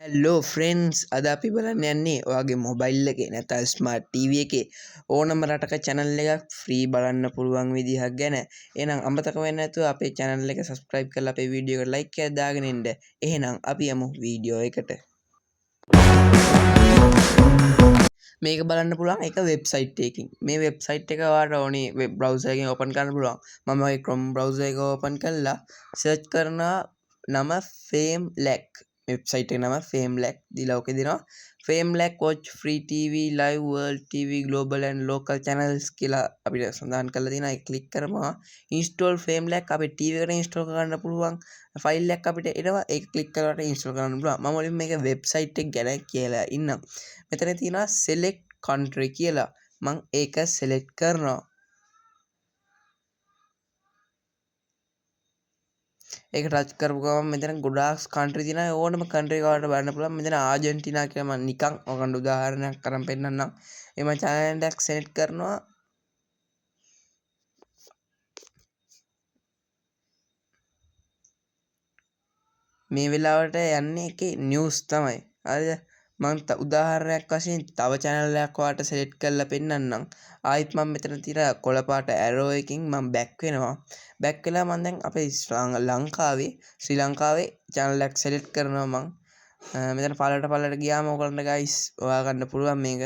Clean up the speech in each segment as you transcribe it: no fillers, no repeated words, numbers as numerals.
Hello friends අද අපි බලන්න යන්නේ ඔයාගේ මොබයිල් එක නැතල් ස්මාර්ට් TV එක ඕනම රටක චැනල් එකක් ෆ්‍රී බලන්න පුළුවන් විදිහක් ගැන එහෙනම් අමතක වෙන්නේ නැතුව අපේ channel එක subscribe කරලා අපේ වීඩියෝ එකට like එකක් දාගෙන ඉන්න. එහෙනම් අපි යමු වීඩියෝ එකට. මේක බලන්න පුළුවන් එක වෙබ්සයිට් එකකින්. මේ වෙබ්සයිට් එක ඔයාලට ඕනේ වෙබ් බ්‍රවුසර් එකකින් ඕපන් කරන්න පුළුවන්. මම මගේ Chrome browser එක ඕපන් කරලා සර්ච් කරනවා නම FameLack. වෙබ්සයිට් එක නම FameLack දීලා ඔකේ දෙනවා FameLack watch free TV live world TV global and local channels කියලා අපිට සඳහන් කරලා තියෙනවා. ඒක ක්ලික් කරපුවා install FameLack අපේ TV එකට install කරන්න පුළුවන් ෆයිල් එකක් අපිට එනවා. ඒක ක්ලික් කරලා install කරන්න පුළුවන්. මම මුලින්ම මේක වෙබ්සයිට් එක ගැන කියලා ඉන්නම්. මෙතන තියෙනවා select country කියලා. මම ඒක select කරනවා. ඒක ටච් කරපු ගමන් මෙතන ගොඩාක් කන්ට්‍රි තියෙනවා. ඕනම කන්ට්‍රි එකකට බලන්න පුළුවන්. මෙතන ආජන්ටිනා කියලා මම නිකන් ඔයගොල්ලන්ට උදාහරණයක් කරන් පෙන්නන්නම්. එහම channel එකක් select කරනවා. මේ වෙලාවට යන්නේ එකේ නිවුස් තමයි. හරිද? මම උදාහරණයක් වශයෙන් තව channel එකක් ඔයාලට select කරලා පෙන්නන්නම්. ආයිත් මම මෙතන තියෙන කොළ පාට arrow එකකින් මම back වෙනවා. back වෙලා මම දැන් අපේ ශ්‍රී ලංකාවේ channel එකක් select කරනවා මම. මෙතන පළලට ගියාම ඔයගොල්ලන්ට guys හොයා ගන්න පුළුවන් මේක.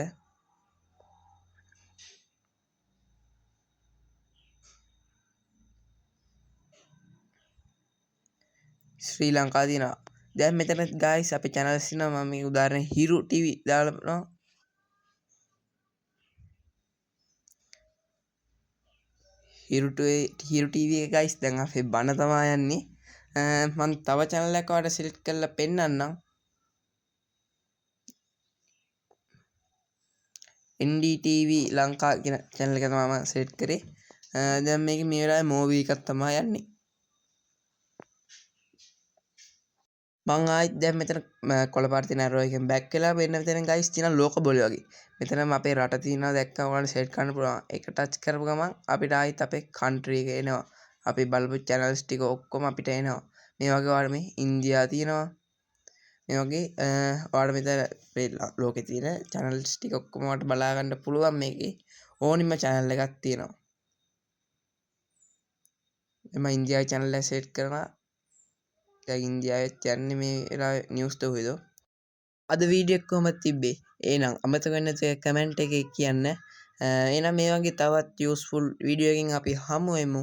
ශ්‍රී ලංකාව තියෙනවා. දැන් මෙතන guys අපේ channels තියෙනවා. මම මේ උදාහරණ හිරු TV දාලා බලනවා. හිරු TV එක guys දැන් අපේ බණ තමයි යන්නේ. මම තව channel එකක් ඔයාලට select කරලා පෙන්නන්නම්. NDTV ලංකා කියන channel එක තමයි මම select කරේ. දැන් මේකේ මේ වෙලාවේ movie එකක් තමයි යන්නේ. මං ආයිත් දැන් මෙතන කොළ පාට තියෙන arrow එකෙන් back වෙලා මෙන්න මෙතන guys තියෙන ලෝක බොල වගේ. මෙතනම අපේ රට තියෙනවා දැක්කම ඔයාලට select කරන්න පුළුවන්. ඒක touch කරපු ගමන් අපිට ආයිත් අපේ country එක එනවා. අපි බලපු channels ටික ඔක්කොම අපිට එනවා. මේ වගේ ඔයාලට මේ ඉන්දියා තියෙනවා. මේ වගේ ඔයාලට මෙතන ලෝකේ තියෙන channels ටික ඔක්කොම ඔයාලට බලා ගන්න පුළුවන් මේකේ. ඕනිම channel එකක් තියෙනවා. මම ඉන්දියාවේ channel එක select කරනවා. දැන් ඉන්දියාවෙත් යන්නේ මේ වෙලාවේ නිවුස් තොහේද අද වීඩියෝ එක කොහමද තිබ්බේ එහෙනම් අමතක වෙන්නේ නැතුව කමෙන්ට් එකේ කියන්න එහෙනම් මේ වගේ තවත් යූස්ෆුල් වීඩියෝ එකකින් අපි හමු වෙමු